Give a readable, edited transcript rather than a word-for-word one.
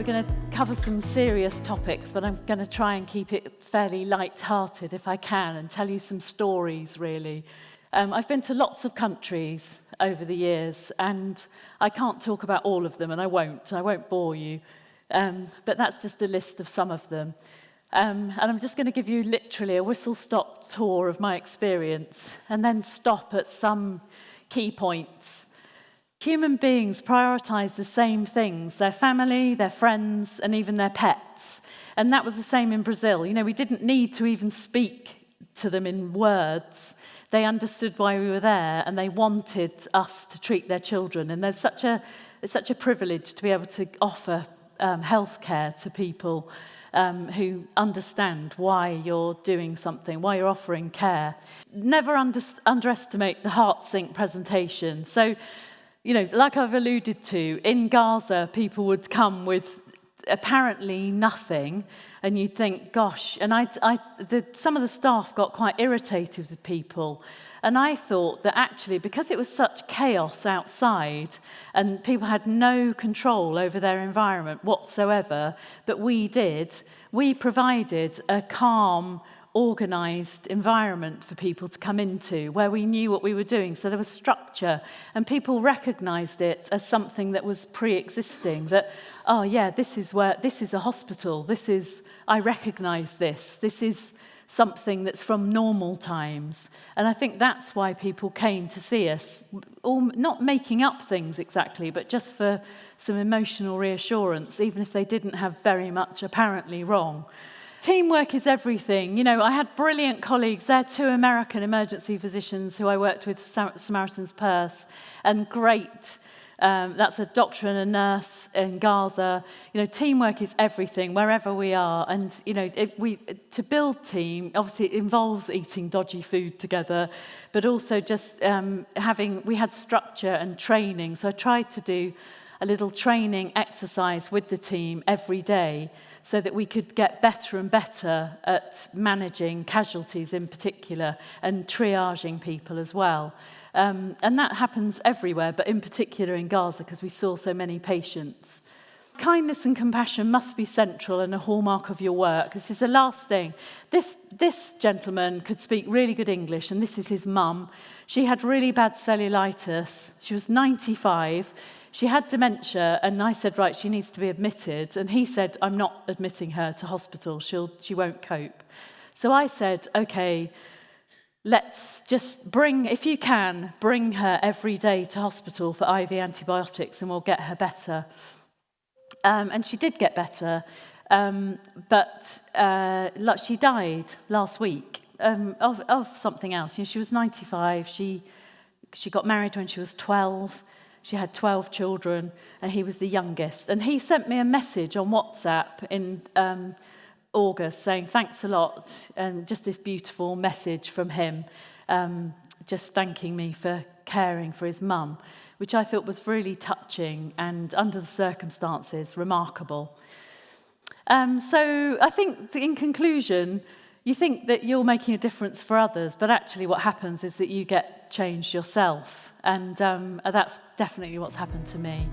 We're going to cover some serious topics, but I'm going to try and keep it fairly light-hearted if I can and tell you some stories, really. I've been to lots of countries over the years, and I can't talk about all of them, and I won't bore you. But that's just a list of some of them. And I'm just going to give you literally a whistle-stop tour of my experience, and then stop at some key points. Human beings prioritise the same things: their family, their friends, and even their pets. And that was the same in Brazil. You know, we didn't need to even speak to them in words. They understood why we were there, and they wanted us to treat their children. And it's such a privilege to be able to offer healthcare to people who understand why you're doing something, why you're offering care. Never underestimate the heart sink presentation. So, you know, like I've alluded to, in Gaza, people would come with apparently nothing, and you'd think, gosh, and some of the staff got quite irritated with people, and I thought that actually, because it was such chaos outside, and people had no control over their environment whatsoever, but we provided a calm, organised environment for people to come into, where we knew what we were doing. So there was structure, and people recognised it as something that was pre-existing, that, oh yeah, this is a hospital, I recognise this is something that's from normal times. And I think that's why people came to see us, not making up things exactly, but just for some emotional reassurance, even if they didn't have very much apparently wrong. Teamwork is everything. You know, I had brilliant colleagues. They're 2 American emergency physicians who I worked with, Samaritan's Purse, and great. That's a doctor and a nurse in Gaza. You know, teamwork is everything wherever we are. And, you know, to build team, obviously it involves eating dodgy food together, but also just we had structure and training. So I tried to do a little training exercise with the team every day so that we could get better and better at managing casualties in particular and triaging people as well. And that happens everywhere, but in particular in Gaza, because we saw so many patients. Kindness and compassion must be central and a hallmark of your work. This is the last thing. This gentleman could speak really good English, and this is his mum. She had really bad cellulitis. She was 95. She had dementia, and I said, right, she needs to be admitted. And he said, I'm not admitting her to hospital. She won't cope. So I said, okay, let's just if you can, bring her every day to hospital for IV antibiotics, and we'll get her better. And she did get better, but she died last week of something else. You know, she was 95. She got married when she was 12. She had 12 children, and he was the youngest. And he sent me a message on WhatsApp in August saying, thanks a lot, and just this beautiful message from him, just thanking me for caring for his mum, which I thought was really touching and, under the circumstances, remarkable. So I think, in conclusion, you think that you're making a difference for others, but actually what happens is that you get changed yourself. And that's definitely what's happened to me.